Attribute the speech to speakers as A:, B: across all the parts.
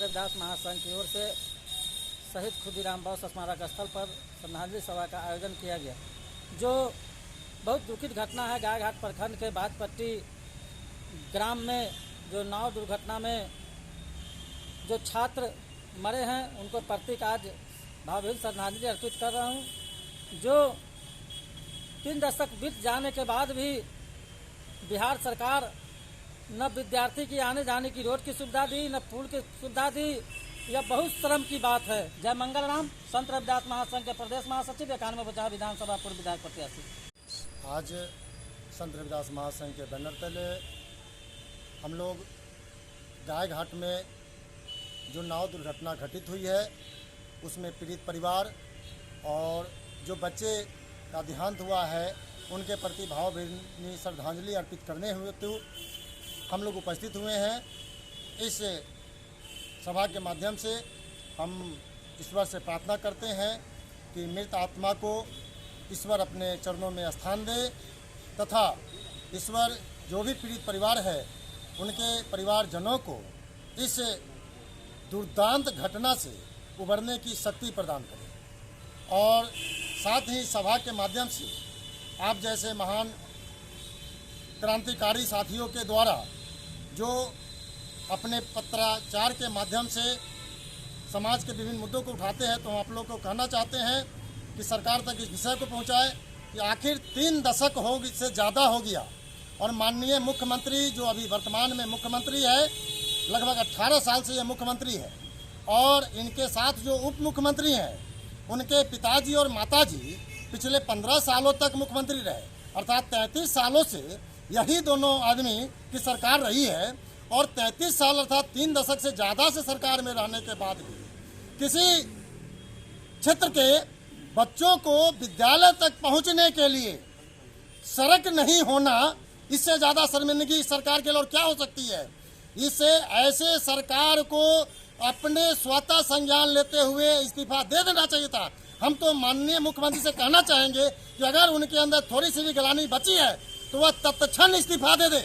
A: रविदास महासंघ की ओर से शहीद खुदीराम बोस स्मारक स्थल पर श्रद्धांजलि सभा का आयोजन किया गया, जो बहुत दुखित घटना है। गायघाट प्रखंड के बाजपट्टी ग्राम में जो नाव दुर्घटना में जो छात्र मरे हैं, उनको प्रतीक आज भावभीनी श्रद्धांजलि अर्पित कर रहा हूं। जो 3 दशक बीत जाने के बाद भी बिहार सरकार न विद्यार्थी की आने जाने की रोड की सुविधा दी, न पुल की सुविधा दी, यह बहुत शर्म की बात है। जय मंगल राम। संत रविदास महासंघ के प्रदेश महासचिव 91 विधानसभा पूर्व विधायक प्रत्याशी।
B: आज संत रविदास महासंघ के बैनर तले हम लोग गायघाट में जो नाव दुर्घटना घटित हुई है उसमें पीड़ित परिवार और जो बच्चे का देहांत हुआ है उनके प्रति भावभीनी श्रद्धांजलि अर्पित करने हेतु हम लोग उपस्थित हुए हैं। इस सभा के माध्यम से हम ईश्वर से प्रार्थना करते हैं कि मृत आत्मा को ईश्वर अपने चरणों में स्थान दे तथा ईश्वर जो भी पीड़ित परिवार है उनके परिवारजनों को इस दुर्दांत घटना से उबरने की शक्ति प्रदान करें। और साथ ही सभा के माध्यम से आप जैसे महान क्रांतिकारी साथियों के द्वारा जो अपने पत्राचार के माध्यम से समाज के विभिन्न मुद्दों को उठाते हैं, तो हम आप लोग को कहना चाहते हैं कि सरकार तक इस विषय को पहुंचाए कि आखिर 3 दशक हो से ज़्यादा हो गया और माननीय मुख्यमंत्री जो अभी वर्तमान में मुख्यमंत्री है, लगभग 18 साल से ये मुख्यमंत्री है, और इनके साथ जो उप मुख्यमंत्री हैं उनके पिताजी और माताजी पिछले 15 सालों तक मुख्यमंत्री रहे, अर्थात 33 सालों से यही दोनों आदमी की सरकार रही है। और 33 साल अर्थात 3 दशक से ज़्यादा से सरकार में रहने के बाद भी किसी क्षेत्र के बच्चों को विद्यालय तक पहुंचने के लिए सड़क नहीं होना, इससे ज़्यादा शर्मिंदगी सरकार के लिए और क्या हो सकती है। इससे ऐसे सरकार को अपने स्वतः संज्ञान लेते हुए इस्तीफा दे देना चाहिए था। हम तो माननीय मुख्यमंत्री से कहना चाहेंगे कि अगर उनके अंदर थोड़ी सी भी गलानी बची है तो वह तत्क्षण इस्तीफा दे दे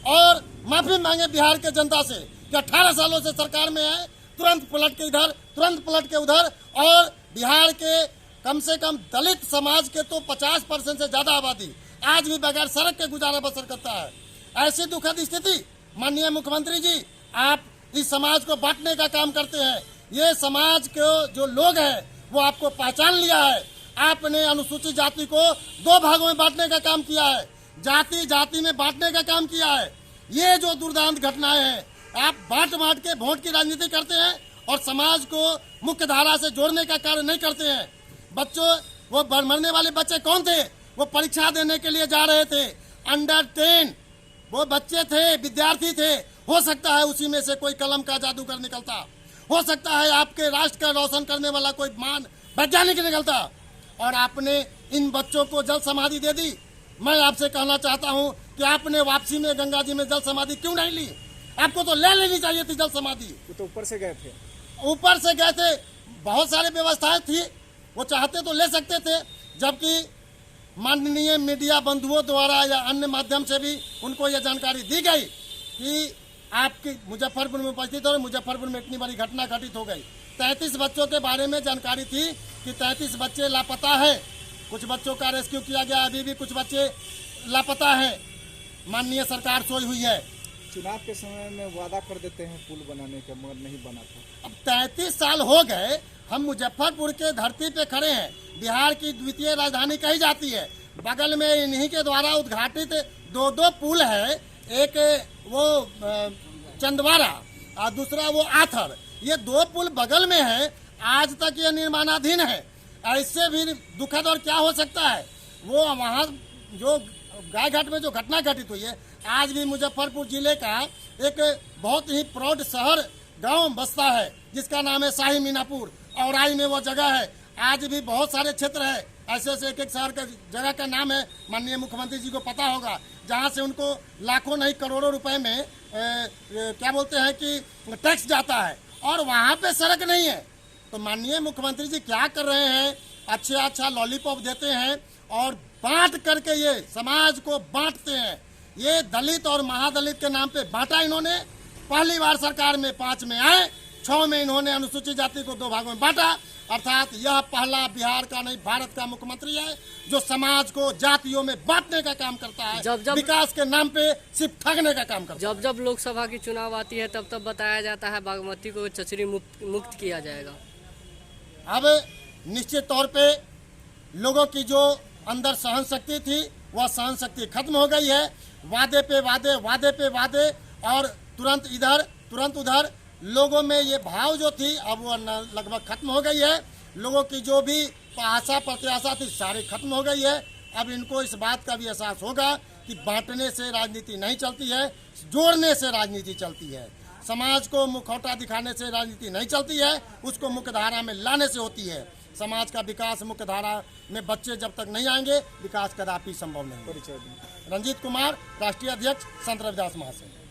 B: और माफी मांगे बिहार के जनता से कि 18 सालों से सरकार में है, तुरंत पलट के इधर, तुरंत पलट के उधर। और बिहार के कम से कम दलित समाज के तो 50% से ज़्यादा आबादी आज भी बगैर सड़क के गुजारा बसर करता है। ऐसी दुखद स्थिति माननीय मुख्यमंत्री जी, आप इस समाज को बांटने का काम करते हैं। ये समाज के जो लोग हैं वो आपको पहचान लिया है। आपने अनुसूचित जाति को 2 भागों में बांटने का काम किया है, जाति जाति में बांटने का काम किया है। ये जो दुर्दांत घटनाएं हैं, आप बांट बांट के वोट की राजनीति करते हैं और समाज को मुख्य धारा से जोड़ने का कार्य नहीं करते हैं। बच्चों, वो मरने वाले बच्चे कौन थे? वो परीक्षा देने के लिए जा रहे थे, अंडर 10 वो बच्चे थे, विद्यार्थी थे। हो सकता है उसी में से कोई कलम का जादूगर निकलता, हो सकता है आपके राष्ट्र का रोशन करने वाला कोई महान वैज्ञानिक निकलता, और आपने इन बच्चों को जल समाधि दे दी। मैं आपसे कहना चाहता हूं कि आपने वापसी में गंगा जी में जल समाधि क्यों नहीं ली? आपको तो ले लेनी चाहिए थी जल समाधि।
C: वो तो ऊपर से गए थे,
B: ऊपर से गए थे, बहुत सारी व्यवस्थाएं थी, वो चाहते तो ले सकते थे। जबकि माननीय मीडिया बंधुओं द्वारा या अन्य माध्यम से भी उनको यह जानकारी दी गई कि आपकी मुजफ्फरपुर में उपस्थित और मुजफ्फरपुर में इतनी बड़ी घटना घटित हो गई। 33 बच्चों के बारे में जानकारी थी कि 33 बच्चे लापता है। कुछ बच्चों का रेस्क्यू किया गया, अभी भी कुछ बच्चे लापता हैं। माननीय सरकार सोई हुई है।
C: चुनाव के समय में वादा कर देते हैं पुल बनाने का, मगर नहीं बना था।
B: अब 33 साल हो गए, हम मुजफ्फरपुर के धरती पे खड़े हैं। बिहार की द्वितीय राजधानी कही जाती है। बगल में इन्हीं के द्वारा उद्घाटित 2 पुल है, एक वो चंदवारा और दूसरा वो आथर। ये 2 पुल बगल में है, आज तक ये निर्माणाधीन है। ऐसे भी दुखद और क्या हो सकता है। वो वहाँ जो गायघाट में जो घटना घटित हुई है, आज भी मुजफ्फरपुर जिले का एक बहुत ही प्रौढ़ शहर गांव बसता है जिसका नाम है शाही मीनापुर। औराई में वो जगह है। आज भी बहुत सारे क्षेत्र है, ऐसे ऐसे एक शहर का जगह का नाम है, माननीय मुख्यमंत्री जी को पता होगा, जहाँ से उनको लाखों नहीं करोड़ों रुपए में क्या बोलते हैं कि टैक्स जाता है, और वहाँ पे सड़क नहीं है। तो माननीय मुख्यमंत्री जी क्या कर रहे हैं? अच्छा लॉलीपॉप देते हैं और बांट करके ये समाज को बांटते हैं। ये दलित और महादलित के नाम पे बांटा इन्होंने। पहली बार सरकार में 5 में आए 2006 में इन्होंने अनुसूचित जाति को 2 भागों में बांटा। अर्थात यह पहला बिहार का नहीं भारत का मुख्यमंत्री है जो समाज को जातियों में बांटने का काम करता है, विकास के नाम पे सिर्फ ठगने का काम करता है।
D: जब लोकसभा की चुनाव आती है तब बताया जाता है बागमती को चचरी मुक्त किया जाएगा।
B: अब निश्चित तौर पे लोगों की जो अंदर सहन शक्ति थी वह सहन शक्ति खत्म हो गई है। वादे पे वादे, वादे पे वादे और तुरंत इधर तुरंत उधर, लोगों में ये भाव जो थी अब वो लगभग खत्म हो गई है। लोगों की जो भी आशा प्रत्याशा थी सारी खत्म हो गई है। अब इनको इस बात का भी एहसास होगा कि बांटने से राजनीति नहीं चलती है, जोड़ने से राजनीति चलती है। समाज को मुखौटा दिखाने से राजनीति नहीं चलती है, उसको मुख्यधारा में लाने से होती है। समाज का विकास मुख्यधारा में बच्चे जब तक नहीं आएंगे विकास कदापि संभव नहीं है। रंजीत कुमार, राष्ट्रीय अध्यक्ष संत रविदास महासंघ।